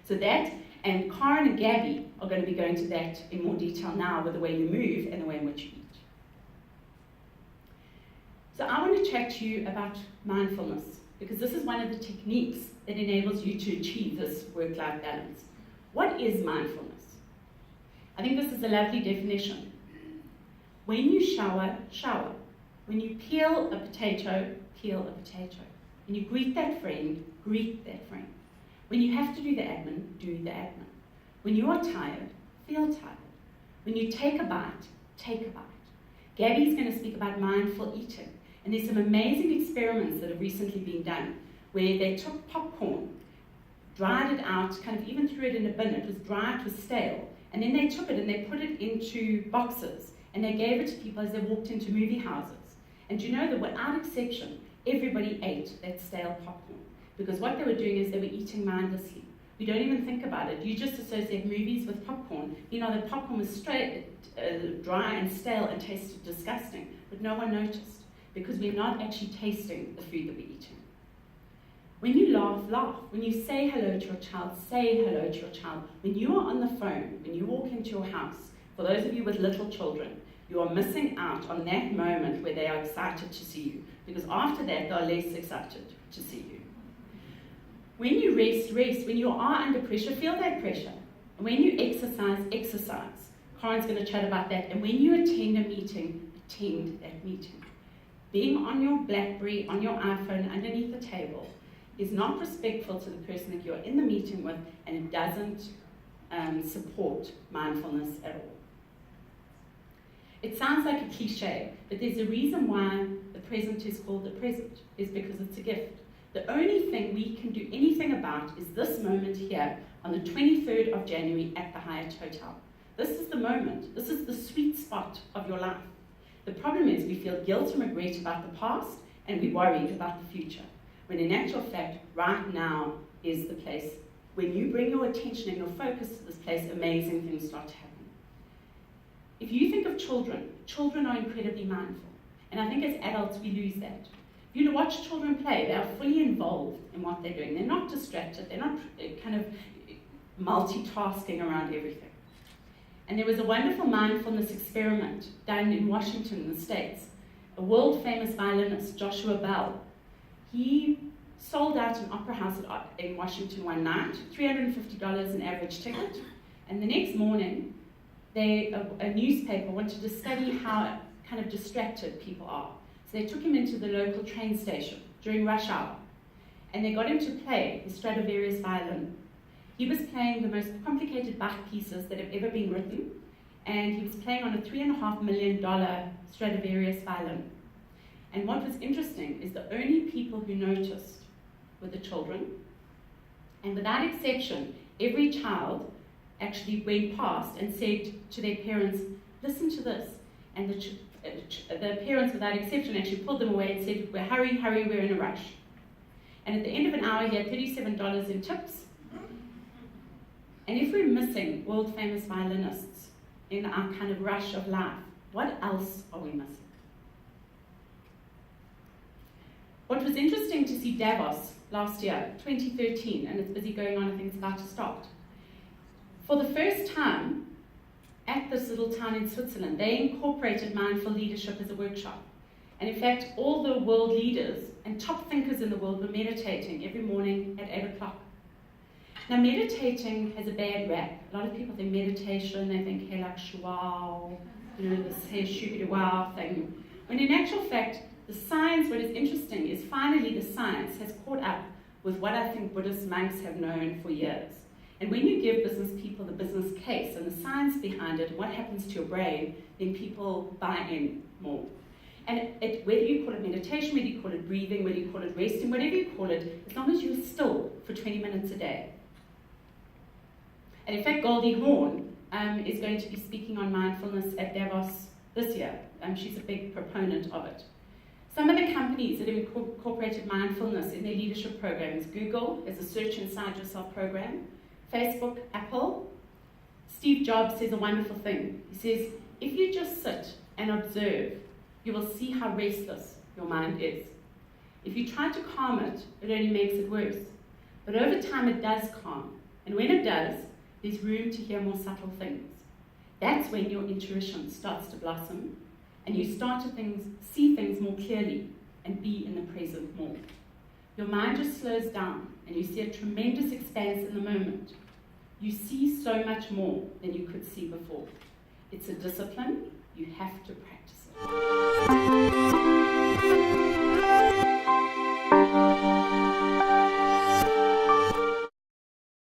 So that, and Karen and Gabby are going to be going to that in more detail now with the way you move and the way in which you eat. So I want to chat to you about mindfulness, because this is one of the techniques that enables you to achieve this work-life balance. What is mindfulness? I think this is a lovely definition. When you shower, shower. When you peel a potato, peel a potato. When you greet that friend, greet that friend. When you have to do the admin, do the admin. When you are tired, feel tired. When you take a bite, take a bite. Gabby's going to speak about mindful eating. And there's some amazing experiments that have recently been done where they took popcorn, dried it out, kind of even threw it in a bin. It was dry, it was stale. And then they took it and they put it into boxes and they gave it to people as they walked into movie houses. And you know that without exception, everybody ate that stale popcorn. Because what they were doing is they were eating mindlessly. We don't even think about it. You just associate movies with popcorn. You know that popcorn was straight, dry and stale and tasted disgusting. But no one noticed because we're not actually tasting the food that we're eating. When you laugh, laugh. When you say hello to your child, say hello to your child. When you are on the phone, when you walk into your house, for those of you with little children, you are missing out on that moment where they are excited to see you, because after that, they are less excited to see you. When you rest, rest. When you are under pressure, feel that pressure. And when you exercise, exercise. Karen's going to chat about that. And when you attend a meeting, attend that meeting. Being on your BlackBerry, on your iPhone, underneath the table, is not respectful to the person that you're in the meeting with, and it doesn't support mindfulness at all. It sounds like a cliche, but there's a reason why the present is called the present, is because it's a gift. The only thing we can do anything about is this moment here on the 23rd of January at the Hyatt Hotel. This is the moment. This is the sweet spot of your life. The problem is we feel guilt and regret about the past, and we worry about the future. When in actual fact, right now is the place. When you bring your attention and your focus to this place, amazing things start to happen. If you think of children, children are incredibly mindful. And I think as adults, we lose that. If you watch children play, they are fully involved in what they're doing. They're not distracted. They're not kind of multitasking around everything. And there was a wonderful mindfulness experiment done in Washington, in the States. A world-famous violinist, Joshua Bell, he sold out an opera house in Washington one night, $350 an average ticket. And the next morning, a newspaper wanted to study how kind of distracted people are. So they took him into the local train station during rush hour, and they got him to play the Stradivarius violin. He was playing the most complicated Bach pieces that have ever been written, and he was playing on a $3.5 million Stradivarius violin. And what was interesting is the only people who noticed were the children, and without exception, every child actually went past and said to their parents, "Listen to this." And the parents, without exception, actually pulled them away and said, "Well, hurry, hurry, we're in a rush." And at the end of an hour, he had $37 in tips. And if we're missing world-famous violinists in our kind of rush of life, what else are we missing? What was interesting to see Davos last year, 2013, and it's busy going on, I think it's about to start. For the first time, at this little town in Switzerland, they incorporated mindful leadership as a workshop. And in fact, all the world leaders and top thinkers in the world were meditating every morning at 8 o'clock. Now, meditating has a bad rap. A lot of people think meditation, they think hey, like shwao, this hey, shoo-wow thing. When in actual fact, the science, what is interesting is finally the science has caught up with what I think Buddhist monks have known for years. And when you give business people the business case and the science behind it, what happens to your brain, then people buy in more. And whether you call it meditation, whether you call it breathing, whether you call it resting, whatever you call it, as long as you're still for 20 minutes a day. And in fact, Goldie Hawn is going to be speaking on mindfulness at Davos this year. She's a big proponent of it. Some of the companies that have incorporated mindfulness in their leadership programs, Google has a Search Inside Yourself program, Facebook, Apple. Steve Jobs says a wonderful thing. He says, if you just sit and observe, you will see how restless your mind is. If you try to calm it, it only makes it worse. But over time it does calm, And when it does, there's room to hear more subtle things. That's when your intuition starts to blossom and you start to see things more clearly and be in the present more. Your mind just slows down and you see a tremendous expanse in the moment. You see so much more than you could see before. It's a discipline. You have to practice it.